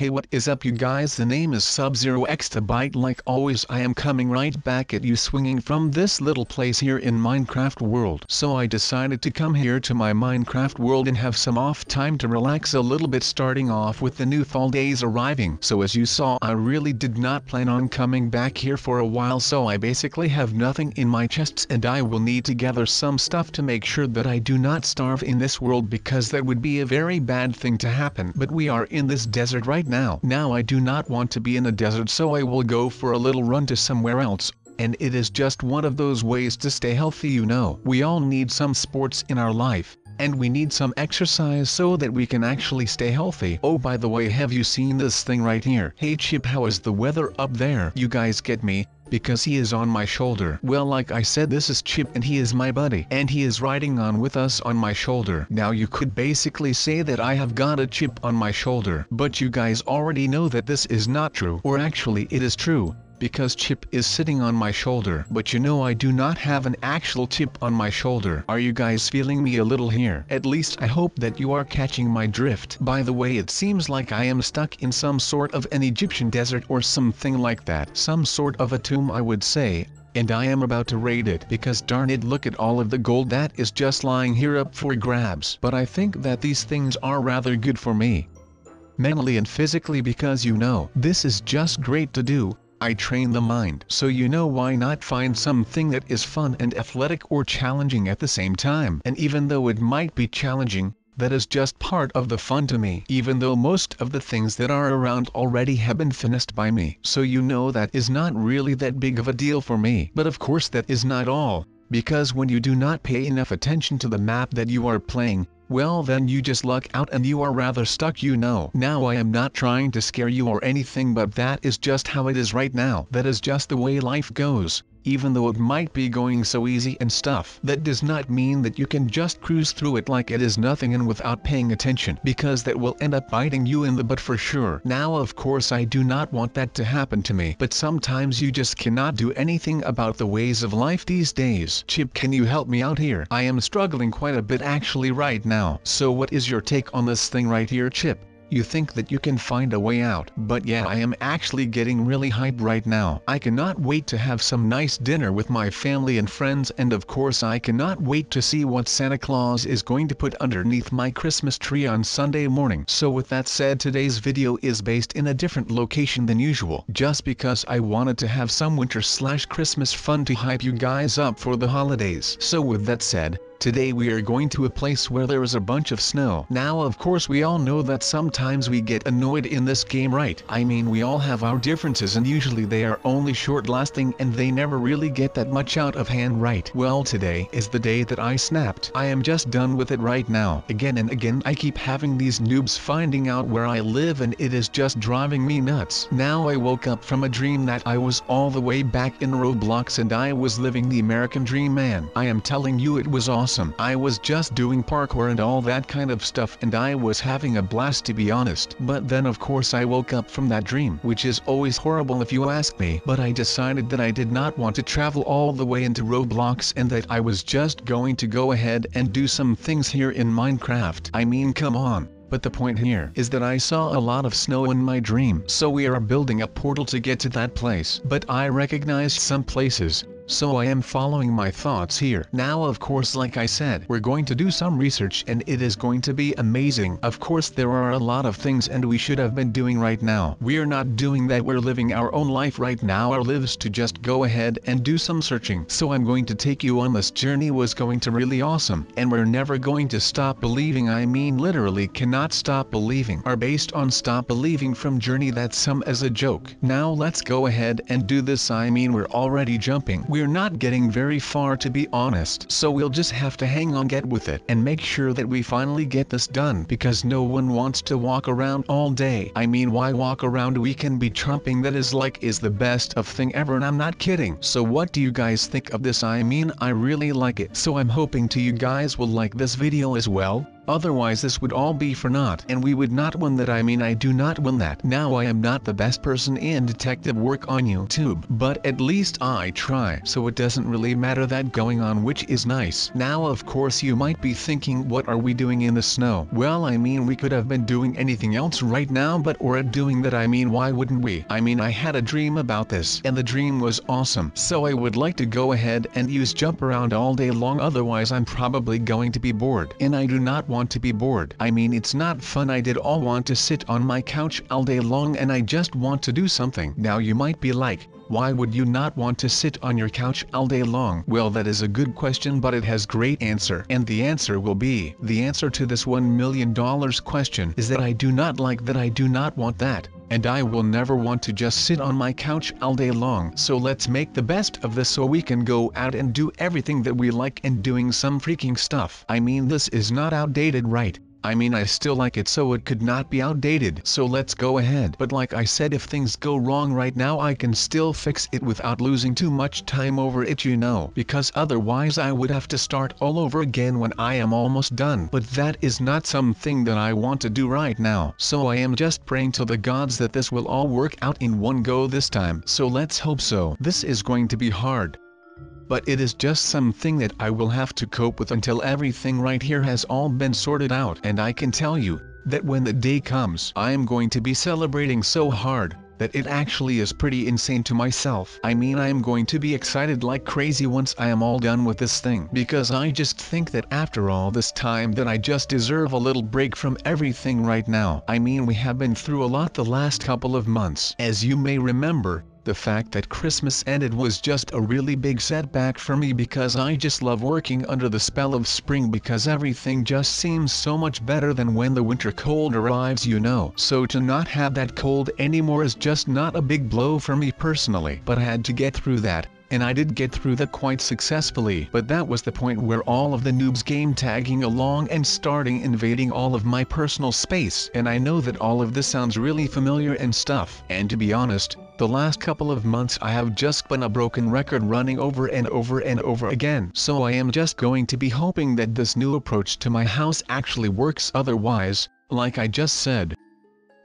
Hey, what is up you guys, the name is SubZeroExtabyte. Like always I am coming right back at you swinging from this little place here in Minecraft world. So I decided to come here to my Minecraft world and have some off time to relax a little bit, starting off with the new fall days arriving. So as you saw, I really did not plan on coming back here for a while, so I basically have nothing in my chests and I will need to gather some stuff to make sure that I do not starve in this world, because that would be a very bad thing to happen. But we are in this desert right now. Now I do not want to be in a desert, so I will go for a little run to somewhere else. And it is just one of those ways to stay healthy, you know. We all need some sports in our life, and we need some exercise so that we can actually stay healthy. Oh, by the way, have you seen this thing right here? Hey Chip, how is the weather up there? You guys get me? Because he is on my shoulder. Well, like I said, this is Chip and he is my buddy, and he is riding on with us on my shoulder. Now you could basically say that I have got a chip on my shoulder, but you guys already know that this is not true. Or actually it is true, because Chip is sitting on my shoulder. But you know, I do not have an actual chip on my shoulder. Are you guys feeling me a little here? At least I hope that you are catching my drift. By the way, it seems like I am stuck in some sort of an Egyptian desert or something like that. Some sort of a tomb, I would say. And I am about to raid it, because darn it, look at all of the gold that is just lying here up for grabs. But I think that these things are rather good for me, mentally and physically, because you know, this is just great to do. I train the mind. So you know, why not find something that is fun and athletic or challenging at the same time? And even though it might be challenging, that is just part of the fun to me, even though most of the things that are around already have been finished by me. So you know, that is not really that big of a deal for me. But of course that is not all, because when you do not pay enough attention to the map that you are playing, well then you just luck out and you are rather stuck, you know. Now I am not trying to scare you or anything, but that is just how it is right now. That is just the way life goes. Even though it might be going so easy and stuff, that does not mean that you can just cruise through it like it is nothing and without paying attention, because that will end up biting you in the butt for sure. Now of course I do not want that to happen to me, but sometimes you just cannot do anything about the ways of life these days. Chip, can you help me out here? I am struggling quite a bit actually right now. So what is your take on this thing right here, Chip? You think that you can find a way out, but yeah, I am actually getting really hyped right now. I cannot wait to have some nice dinner with my family and friends, and of course I cannot wait to see what Santa Claus is going to put underneath my Christmas tree on Sunday morning. So with that said, today's video is based in a different location than usual, just because I wanted to have some winter/Christmas fun to hype you guys up for the holidays. So with that said, today we are going to a place where there is a bunch of snow. Now of course we all know that sometimes we get annoyed in this game, right? I mean, we all have our differences and usually they are only short lasting and they never really get that much out of hand, right? Well, today is the day that I snapped. I am just done with it right now. Again and again I keep having these noobs finding out where I live and it is just driving me nuts. Now I woke up from a dream that I was all the way back in Roblox and I was living the American dream, man. I am telling you, it was awesome. I was just doing parkour and all that kind of stuff and I was having a blast, to be honest. But then of course I woke up from that dream, which is always horrible if you ask me. But I decided that I did not want to travel all the way into Roblox and that I was just going to go ahead and do some things here in Minecraft. I mean, come on. But the point here is that I saw a lot of snow in my dream, so we are building a portal to get to that place. But I recognized some places, so I am following my thoughts here. Now of course, like I said, we're going to do some research and it is going to be amazing. Of course there are a lot of things and we should have been doing right now. We are not doing that, we're living our own life right now. Our lives to just go ahead and do some searching. So I'm going to take you on this journey. Was going to really awesome, and we're never going to stop believing. I mean literally cannot stop believing. Are based on stop believing from journey, that's some as a joke. Now let's go ahead and do this. I mean, we're already jumping. We're not getting very far, to be honest, so we'll just have to hang on, get with it, and make sure that we finally get this done, because no one wants to walk around all day. I mean, why walk around? We can be trumping. That is the best of thing ever, and I'm not kidding. So what do you guys think of this? I mean, I really like it, so I'm hoping to you guys will like this video as well. Otherwise this would all be for naught, and we would not win that. I do not win that. Now I am not the best person in detective work on YouTube, but at least I try, so it doesn't really matter that going on, which is nice. Now of course you might be thinking, what are we doing in the snow? Well, we could have been doing anything else right now, but we're doing that. Why wouldn't we? I had a dream about this, and the dream was awesome, so I would like to go ahead and use jump around all day long, otherwise I'm probably going to be bored, and I do not want to be bored. It's not fun. I did all want to sit on my couch all day long, and I just want to do something. Now you might be like, why would you not want to sit on your couch all day long? Well, that is a good question, but it has great answer, and the answer will be, the answer to this $1 million question is that I do not like that. I do not want that, and I will never want to just sit on my couch all day long. So let's make the best of this so we can go out and do everything that we like and doing some freaking stuff. This is not outdated, right? I still like it, so it could not be outdated. So let's go ahead. But like I said, if things go wrong right now, I can still fix it without losing too much time over it, because otherwise I would have to start all over again when I am almost done. But that is not something that I want to do right now. So I am just praying to the gods that this will all work out in one go this time. So let's hope so. This is going to be hard, but it is just something that I will have to cope with until everything right here has all been sorted out. And I can tell you that when the day comes, I am going to be celebrating so hard that it actually is pretty insane to myself. I am going to be excited like crazy once I am all done with this thing, because I just think that after all this time that I just deserve a little break from everything right now. We have been through a lot the last couple of months. As you may remember, the fact that Christmas ended was just a really big setback for me, because I just love working under the spell of spring, because everything just seems so much better than when the winter cold arrives, So to not have that cold anymore is just not a big blow for me personally, but I had to get through that. And I did get through that quite successfully. But that was the point where all of the noobs came tagging along and starting invading all of my personal space. And I know that all of this sounds really familiar and stuff. And to be honest, the last couple of months I have just been a broken record running over and over and over again. So I am just going to be hoping that this new approach to my house actually works. Otherwise, like I just said,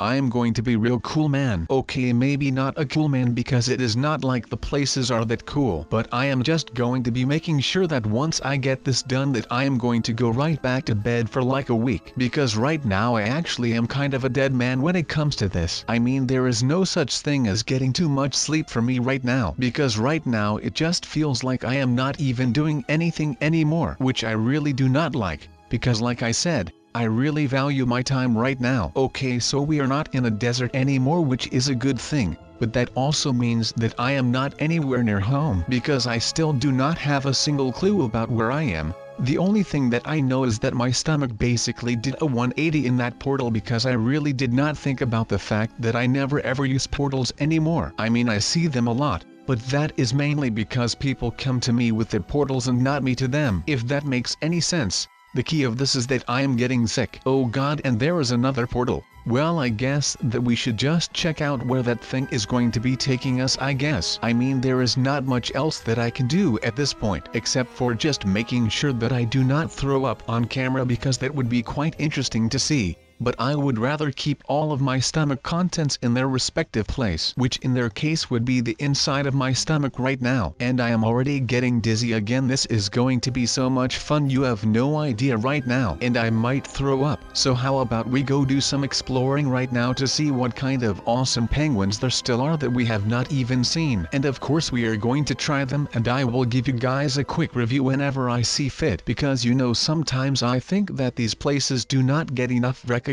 I am going to be real cool man. Okay, maybe not a cool man because it is not like the places are that cool, but I am just going to be making sure that once I get this done that I am going to go right back to bed for like a week, because right now I actually am kind of a dead man when it comes to this. There is no such thing as getting too much sleep for me right now, because right now it just feels like I am not even doing anything anymore, which I really do not like, because like I said, I really value my time right now. Okay, so we are not in a desert anymore, which is a good thing, but that also means that I am not anywhere near home, because I still do not have a single clue about where I am. The only thing that I know is that my stomach basically did a 180 in that portal, because I really did not think about the fact that I never ever use portals anymore. I see them a lot, but that is mainly because people come to me with their portals and not me to them, if that makes any sense. The key of this is that I am getting sick. Oh god, and there is another portal. Well, I guess that we should just check out where that thing is going to be taking us, I guess. There is not much else that I can do at this point, except for just making sure that I do not throw up on camera, because that would be quite interesting to see. But I would rather keep all of my stomach contents in their respective place, which in their case would be the inside of my stomach right now. And I am already getting dizzy again. This is going to be so much fun, you have no idea right now. And I might throw up. So how about we go do some exploring right now to see what kind of awesome penguins there still are that we have not even seen. And of course we are going to try them, and I will give you guys a quick review whenever I see fit, because sometimes I think that these places do not get enough recognition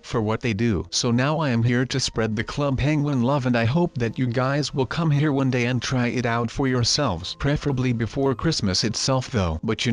for what they do. So now I am here to spread the Club Penguin love, and I hope that you guys will come here one day and try it out for yourselves. Preferably before Christmas itself though. But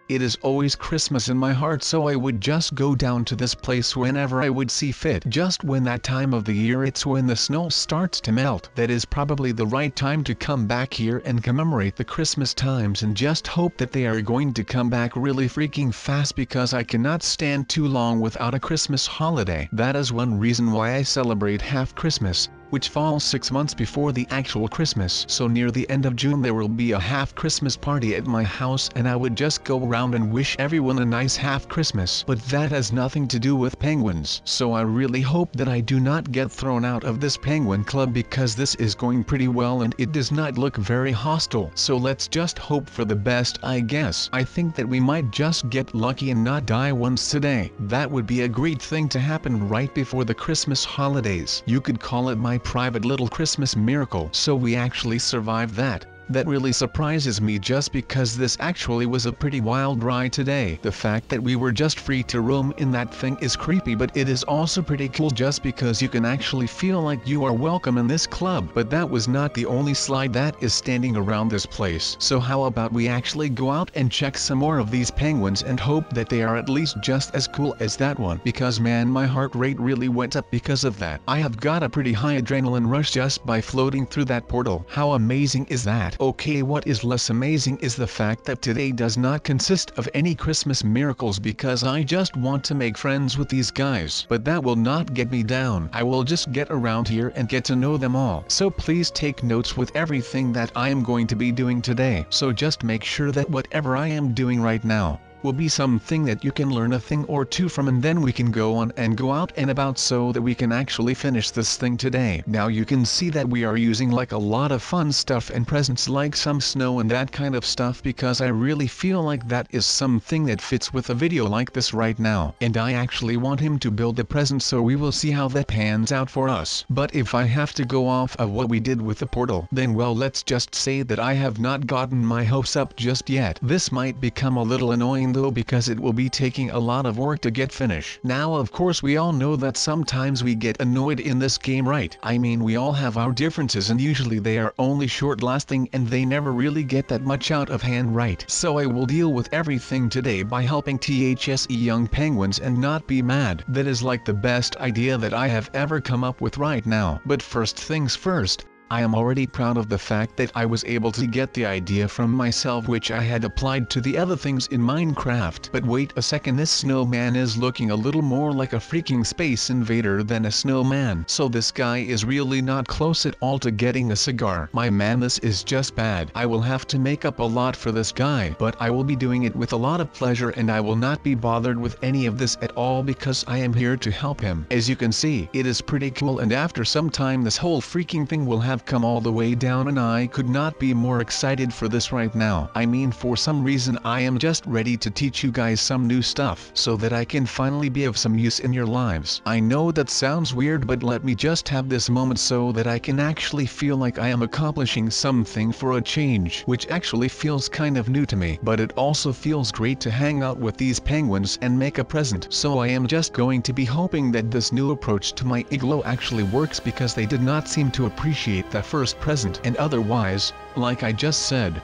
it is always Christmas in my heart, so I would just go down to this place whenever I would see fit. Just when that time of the year, it's when the snow starts to melt, that is probably the right time to come back here and commemorate the Christmas times, and just hope that they are going to come back really freaking fast, because I cannot stand too long without a Christmas holiday. That is one reason why I celebrate half Christmas, which falls 6 months before the actual Christmas. So near the end of June there will be a half Christmas party at my house, and I would just go around and wish everyone a nice half Christmas. But that has nothing to do with penguins. So I really hope that I do not get thrown out of this penguin club, because this is going pretty well and it does not look very hostile. So let's just hope for the best, I guess. I think that we might just get lucky and not die once today. That would be a great thing to happen right before the Christmas holidays. You could call it my private little Christmas miracle. So we actually survived that. That really surprises me, just because this actually was a pretty wild ride today. The fact that we were just free to roam in that thing is creepy, but it is also pretty cool just because you can actually feel like you are welcome in this club. But that was not the only slide that is standing around this place. So how about we actually go out and check some more of these penguins and hope that they are at least just as cool as that one, because man, my heart rate really went up because of that. I have got a pretty high adrenaline rush just by floating through that portal. How amazing is that? Okay, what is less amazing is the fact that today does not consist of any Christmas miracles, because I just want to make friends with these guys. But that will not get me down. I will just get around here and get to know them all. So please take notes with everything that I am going to be doing today. So just make sure that whatever I am doing right now will be something that you can learn a thing or two from, and then we can go on and go out and about so that we can actually finish this thing today. Now you can see that we are using like a lot of fun stuff and presents like some snow and that kind of stuff, because I really feel like that is something that fits with a video like this right now. And I actually want him to build a present, so we will see how that pans out for us. But if I have to go off of what we did with the portal, then well, let's just say that I have not gotten my hopes up just yet. This might become a little annoying though, because it will be taking a lot of work to get finished. Now of course we all know that sometimes we get annoyed in this game, right? I mean, we all have our differences, and usually they are only short lasting and they never really get that much out of hand, right? So I will deal with everything today by helping THSE young penguins and not be mad. That is like the best idea that I have ever come up with right now. But first things first, I am already proud of the fact that I was able to get the idea from myself, which I had applied to the other things in Minecraft. But wait a second, this snowman is looking a little more like a freaking space invader than a snowman. So this guy is really not close at all to getting a cigar. My man, this is just bad. I will have to make up a lot for this guy, but I will be doing it with a lot of pleasure, and I will not be bothered with any of this at all, because I am here to help him. As you can see, it is pretty cool, and after some time this whole freaking thing will have come all the way down, and I could not be more excited for this right now. I mean, for some reason I am just ready to teach you guys some new stuff so that I can finally be of some use in your lives. I know that sounds weird, but let me just have this moment so that I can actually feel like I am accomplishing something for a change, which actually feels kind of new to me. But it also feels great to hang out with these penguins and make a present. So I am just going to be hoping that this new approach to my igloo actually works, because they did not seem to appreciate the first present, and otherwise, like I just said,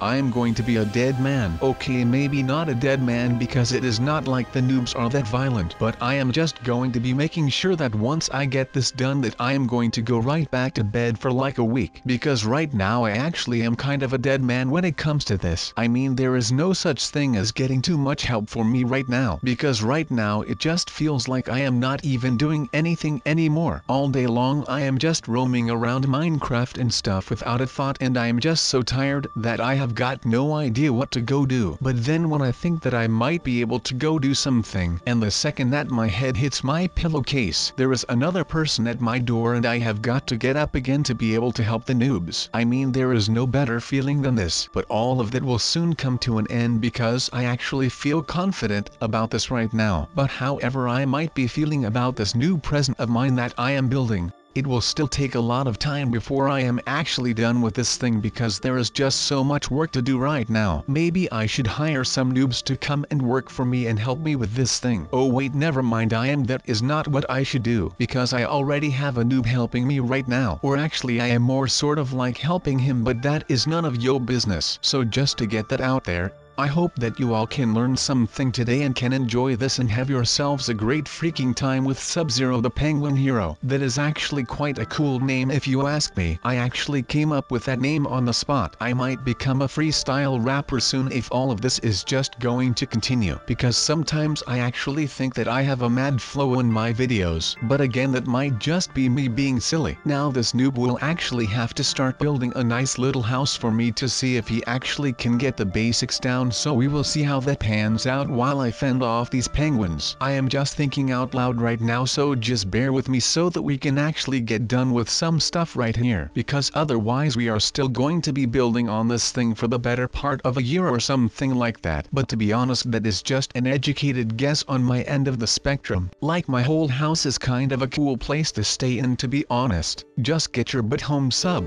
I am going to be a dead man. Okay, maybe not a dead man, because it is not like the noobs are that violent, but I am just going to be making sure that once I get this done that I am going to go right back to bed for like a week, because right now I actually am kind of a dead man when it comes to this. I mean, there is no such thing as getting too much help for me right now, because right now it just feels like I am not even doing anything anymore. All day long I am just roaming around Minecraft and stuff without a thought, and I am just so tired that I have got no idea what to go do. But then when I think that I might be able to go do something, and the second that my head hits my pillowcase, there is another person at my door, and I have got to get up again to be able to help the noobs. I mean, there is no better feeling than this. But all of that will soon come to an end, because I actually feel confident about this right now. But however I might be feeling about this new present of mine that I am building, it will still take a lot of time before I am actually done with this thing, because there is just so much work to do right now. Maybe I should hire some noobs to come and work for me and help me with this thing. Oh wait, never mind, that is not what I should do, because I already have a noob helping me right now. Or actually I am more sort of like helping him, but that is none of your business. So just to get that out there, I hope that you all can learn something today and can enjoy this and have yourselves a great freaking time with Sub-Zero the Penguin Hero. That is actually quite a cool name if you ask me. I actually came up with that name on the spot. I might become a freestyle rapper soon if all of this is just going to continue, because sometimes I actually think that I have a mad flow in my videos. But again, that might just be me being silly. Now this noob will actually have to start building a nice little house for me to see if he actually can get the basics down, so we will see how that pans out while I fend off these penguins. I am just thinking out loud right now, so just bear with me so that we can actually get done with some stuff right here, because otherwise we are still going to be building on this thing for the better part of a year or something like that. But to be honest, that is just an educated guess on my end of the spectrum. Like, my whole house is kind of a cool place to stay in, to be honest. Just get your butt home, sub.